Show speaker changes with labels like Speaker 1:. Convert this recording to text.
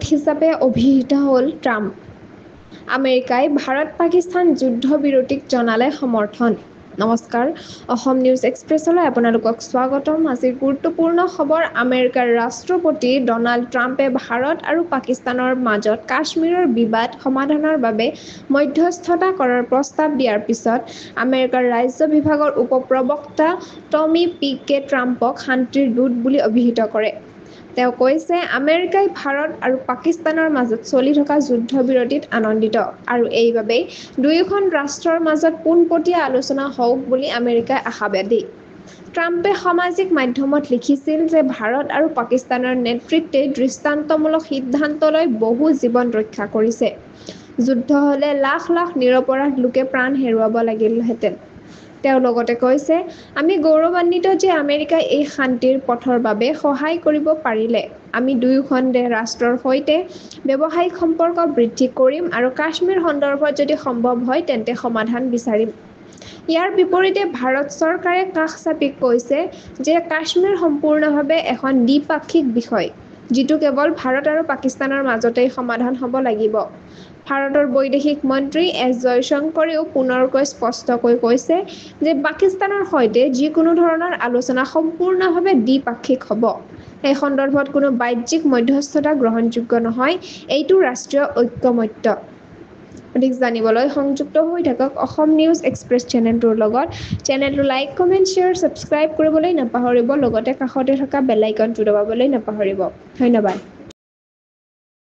Speaker 1: হিচাপে অভিহিত হ'ল ট্ৰাম্প। আমেৰিকাই ভাৰত-পাকিস্তান যুদ্ধবিৰতিক জনালে সমৰ্থন। নমস্কাৰ, অসম নিউজ এক্সপ্ৰেছলৈ আপোনালোকক স্বাগতম। আজিৰ গুৰুত্বপূৰ্ণ খবৰ, আমেৰিকাৰ ৰাষ্ট্ৰপতি ডনাল্ড ট্ৰাম্পে ভাৰত আৰু পাকিস্তানৰ মাজত কাশ্মীৰৰ বিবাদ সমাধানৰ বাবে মধ্যস্থতা কৰাৰ প্ৰস্তাৱ দিয়াৰ পিছত আমেৰিকাৰ ৰাজ্য বিভাগৰ উপ-প্ৰবক্তা টমি পিকে ট্ৰাম্পক শান্তিৰ দূত বুলি অভিহিত কৰে। তেওঁ কৈছে, আমেৰিকাই ভাৰত আৰু পাকিস্তানৰ মাজত চলি থকা যুদ্ধবিৰতিত আনন্দিত আৰু এইবাবেই দুয়োখন ৰাষ্ট্ৰৰ মাজত পোনপটীয়া আলোচনা হওক বুলি আমেৰিকাই আশাবাদী। ট্ৰাম্পে সামাজিক মাধ্যমত লিখিছিল যে ভাৰত আৰু পাকিস্তানৰ নেতৃত্বে দৃষ্টান্তমূলক সিদ্ধান্ত লৈ বহু জীৱন ৰক্ষা কৰিছে। যুদ্ধ হ'লে লাখ লাখ নিৰপৰাধ লোকে প্ৰাণ হেৰুৱাব লাগিলহেঁতেন। তেওঁ লগতে কৈছে, আমি গৌৰৱান্বিত যে আমেৰিকাই এই শান্তিৰ পথৰ বাবে সহায় কৰিব পাৰিলে। আমি দুয়োখন ৰাষ্ট্ৰৰ সৈতে ব্যৱসায়িক সম্পৰ্ক বৃদ্ধি কৰিম আৰু কাশ্মীৰ সন্দৰ্ভত যদি সম্ভৱ হয় তেন্তে সমাধান বিচাৰিম। ইয়াৰ বিপৰীতে ভাৰত চৰকাৰে কাষ চাপি কৈছে যে কাশ্মীৰ সম্পূৰ্ণভাৱে এখন দ্বিপাক্ষিক বিষয়, যিটো কেৱল ভাৰত আৰু পাকিস্তানৰ মাজতেই সমাধান হ'ব লাগিব। ভাৰতৰ বৈদেশিক মন্ত্ৰী এছ জয়শংকৰেও পুনৰকৈ স্পষ্টকৈ কৈছে যে পাকিস্তানৰ সৈতে যিকোনো ধৰণৰ আলোচনা সম্পূৰ্ণভাৱে দ্বিপাক্ষিক হ'ব। এই সন্দৰ্ভত কোনো বাহ্যিক মধ্যস্থতা গ্ৰহণযোগ্য নহয়। এইটো ৰাষ্ট্ৰীয় ঐকমত্য। অধিক জানিবলৈ সংযুক্ত হৈ থাকক অসম নিউজ এক্সপ্ৰেছ চেনেলটোৰ লগত। চেনেলটো লাইক, কমেণ্ট, শ্বেয়াৰ, ছাবস্ক্ৰাইব কৰিবলৈ নাপাহৰিব। লগতে কাষতে থকা বেল আইকনটো দবাবলৈ নাপাহৰিব। ধন্যবাদ।